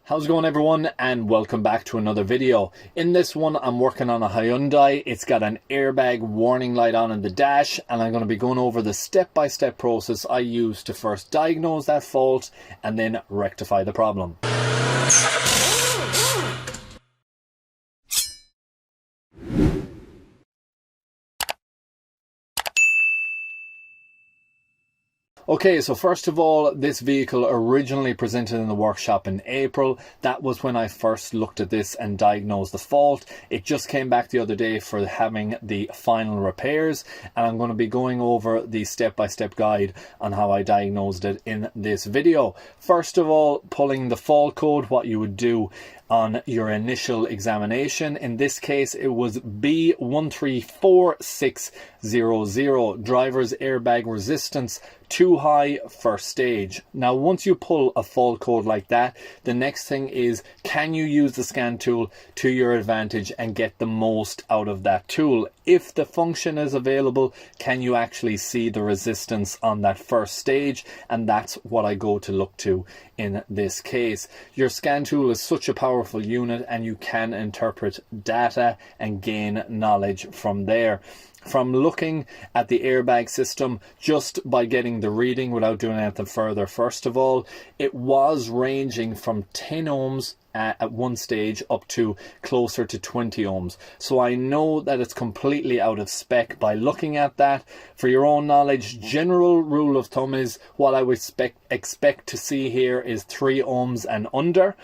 How's it going, everyone, and welcome back to another video. In this one I'm working on a Hyundai. It's got an airbag warning light on in the dash, and I'm going to be going over the step-by-step process I use to first diagnose that fault and then rectify the problem. Okay, so first of all, this vehicle originally presented in the workshop in April. That was when I first looked at this and diagnosed the fault. It just came back the other day for having the final repairs, and I'm going to be going over the step-by-step guide on how I diagnosed it in this video. First of all, pulling the fault code, what you would do on your initial examination. In this case, it was B134600, driver's airbag resistance too high, first stage. Now, once you pull a fault code like that, the next thing is, can you use the scan tool to your advantage and get the most out of that tool? If the function is available, can you actually see the resistance on that first stage? And that's what I go to look to in this case. Your scan tool is such a powerful unit, and you can interpret data and gain knowledge from there. From looking at the airbag system, just by getting the reading without doing anything further, first of all, it was ranging from 10 ohms at one stage up to closer to 20 ohms. So I know that it's completely out of spec by looking at that. For your own knowledge, general rule of thumb is what I would expect to see here is 3 ohms and under.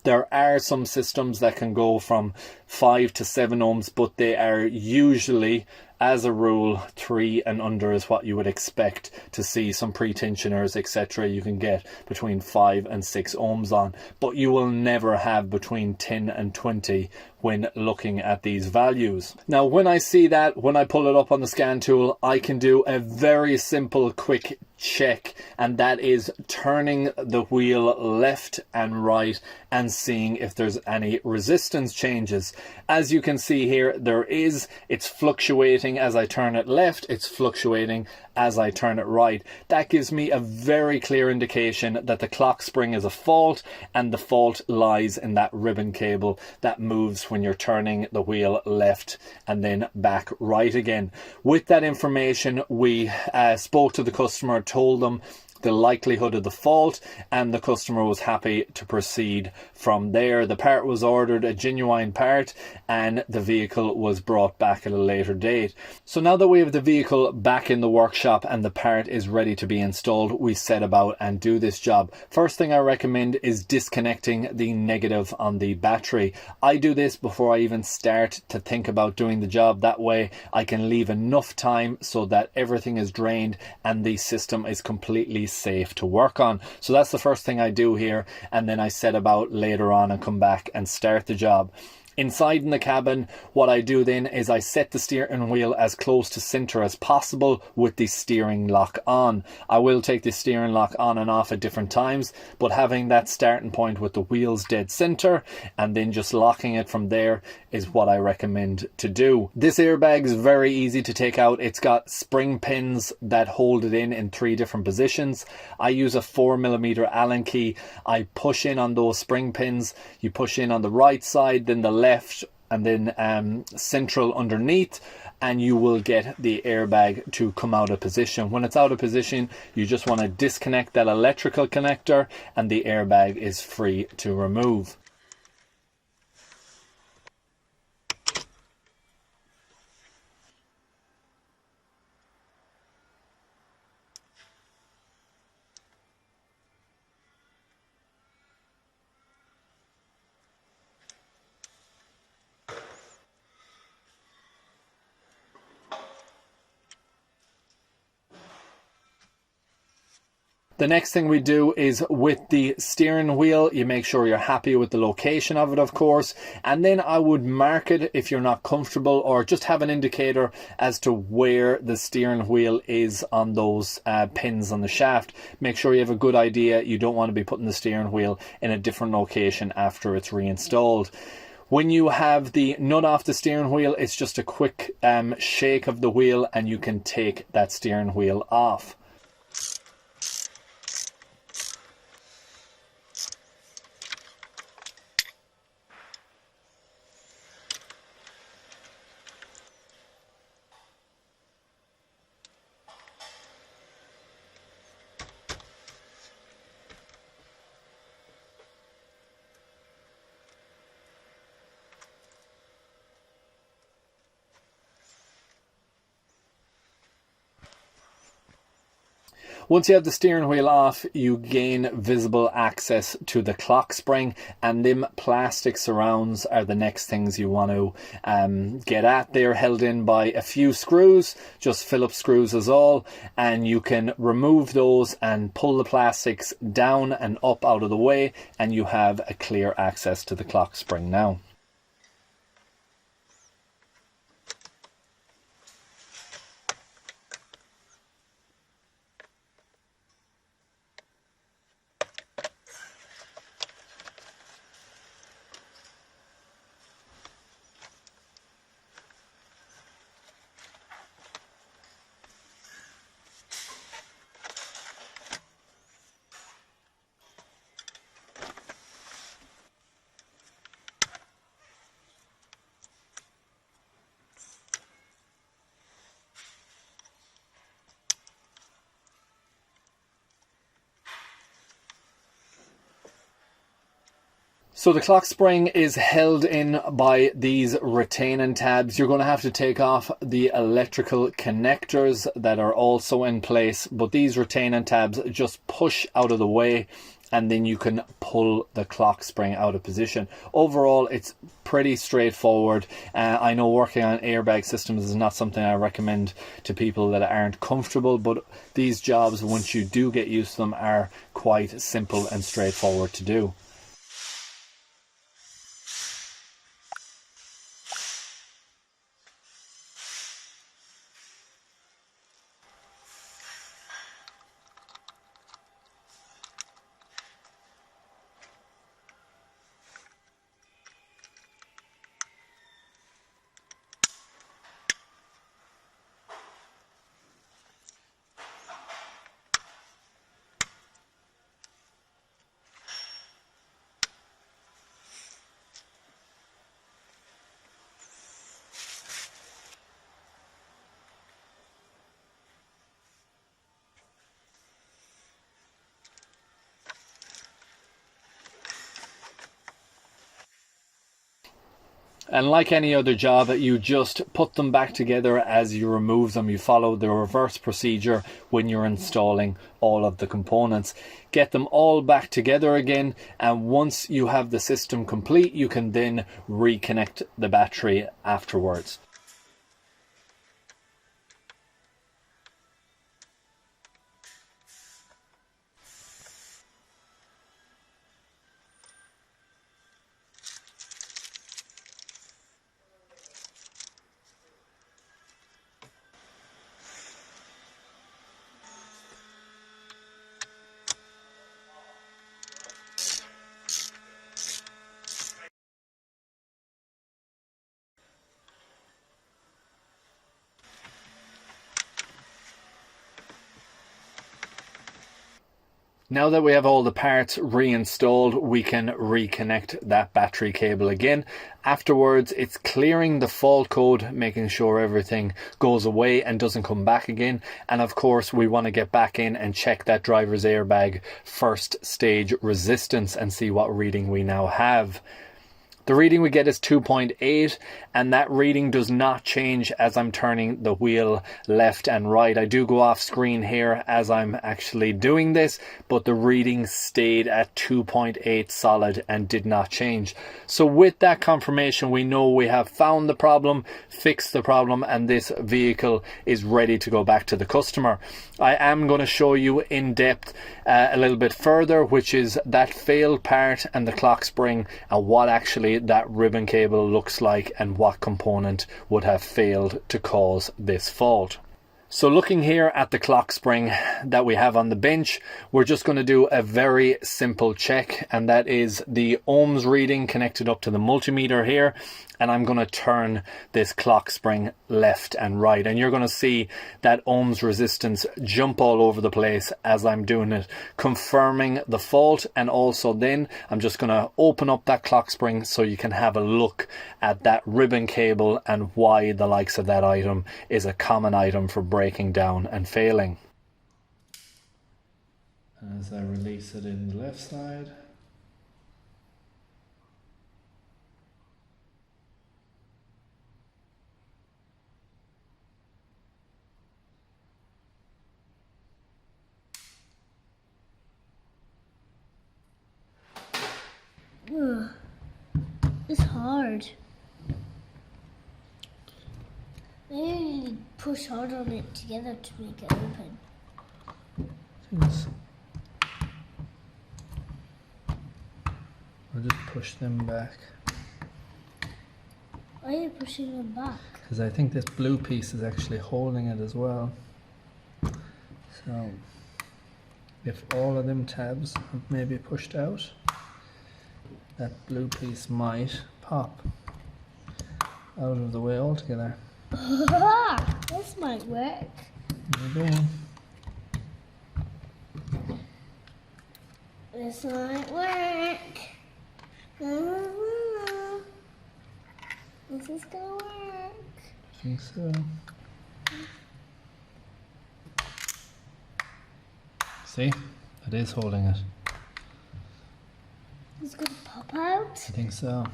There are some systems that can go from 5 to 7 ohms, but they are usually, as a rule, 3 and under is what you would expect to see. Some pre-tensioners, etc., you can get between 5 and 6 ohms on, but you will never have between 10 and 20 when looking at these values. Now, when I see that, when I pull it up on the scan tool, I can do a very simple quick check, and that is turning the wheel left and right and seeing if there's any resistance changes. As you can see here, it's fluctuating as I turn it left, it's fluctuating as I turn it right. That gives me a very clear indication that the clock spring is a fault, and the fault lies in that ribbon cable that moves when you're turning the wheel left and then back right again. With that information, we spoke to the customer, told them the likelihood of the fault, and the customer was happy to proceed from there. The part was ordered, a genuine part, and the vehicle was brought back at a later date. So now that we have the vehicle back in the workshop and the part is ready to be installed, we set about and do this job. First thing I recommend is disconnecting the negative on the battery. I do this before I even start to think about doing the job. That way I can leave enough time so that everything is drained and the system is completely safe to work on. So that's the first thing I do here, and then I set about later on and come back and start the job. Inside in the cabin, what I do then is I set the steering wheel as close to center as possible with the steering lock on. I will take the steering lock on and off at different times, but having that starting point with the wheels dead center and then just locking it from there is what I recommend to do. This airbag is very easy to take out. It's got spring pins that hold it in 3 different positions. I use a 4mm Allen key. I push in on those spring pins. You push in on the right side, then the left, and then central underneath, and you will get the airbag to come out of position. When it's out of position, you just want to disconnect that electrical connector and the airbag is free to remove. The next thing we do is with the steering wheel, you make sure you're happy with the location of it, of course, and then I would mark it if you're not comfortable, or just have an indicator as to where the steering wheel is on those pins on the shaft. Make sure you have a good idea. You don't want to be putting the steering wheel in a different location after it's reinstalled. When you have the nut off the steering wheel, it's just a quick shake of the wheel and you can take that steering wheel off. Once you have the steering wheel off, you gain visible access to the clock spring, and them plastic surrounds are the next things you want to get at. They're held in by a few screws, just Phillips screws is all, and you can remove those and pull the plastics down and up out of the way, and you have a clear access to the clock spring now. So the clock spring is held in by these retaining tabs. You're going to have to take off the electrical connectors that are also in place, but these retaining tabs just push out of the way, and then you can pull the clock spring out of position. Overall, it's pretty straightforward. I know working on airbag systems is not something I recommend to people that aren't comfortable, but these jobs, once you do get used to them, are quite simple and straightforward to do. And like any other job, you just put them back together as you remove them. You follow the reverse procedure when you're installing all of the components. Get them all back together again, and once you have the system complete, you can then reconnect the battery afterwards. Now that we have all the parts reinstalled, we can reconnect that battery cable again. Afterwards, it's clearing the fault code, making sure everything goes away and doesn't come back again. And of course, we want to get back in and check that driver's airbag first stage resistance and see what reading we now have. The reading we get is 2.8, and that reading does not change as I'm turning the wheel left and right. I do go off screen here as I'm actually doing this, but the reading stayed at 2.8 solid and did not change. So with that confirmation, we know we have found the problem, fixed the problem, and this vehicle is ready to go back to the customer. I am going to show you in depth a little bit further, which is that failed part and the clock spring, and what actually that ribbon cable looks like and what component would have failed to cause this fault. So looking here at the clock spring that we have on the bench, we're just going to do a very simple check, and that is the ohms reading connected up to the multimeter here. And I'm going to turn this clock spring left and right, and you're going to see that ohms resistance jump all over the place as I'm doing it, confirming the fault. And also then I'm just going to open up that clock spring so you can have a look at that ribbon cable and why the likes of that item is a common item for breaking down and failing. As I release it in the left side, Ugh. It's hard. I really push hard on it together to make it open. Yes. I'll just push them back. Why are you pushing them back? Because I think this blue piece is actually holding it as well. So if all of them tabs are maybe pushed out, that blue piece might pop out of the way altogether. This might work. Maybe. This might work. This is gonna work. I think so. See? It is holding it. It's gonna pop out. I think so.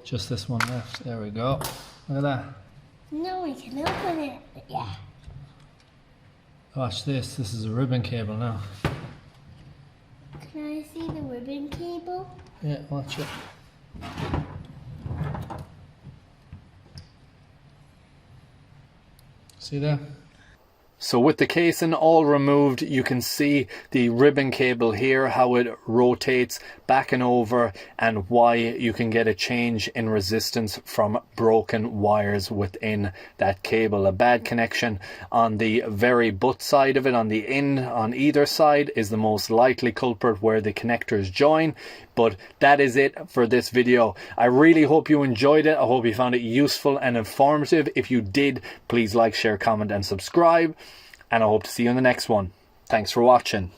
Just this one left. There we go. Look at that. No, we can open it. Yeah. Watch this. This is a ribbon cable now. Can I see the ribbon cable? Yeah, watch it. See there? So with the casing all removed, you can see the ribbon cable here, how it rotates back and over, and why you can get a change in resistance from broken wires within that cable. A bad connection on the very butt side of it, on the end, on either side, is the most likely culprit where the connectors join. But that is it for this video. I really hope you enjoyed it. I hope you found it useful and informative. If you did, please like, share, comment and subscribe. And I hope to see you in the next one. Thanks for watching.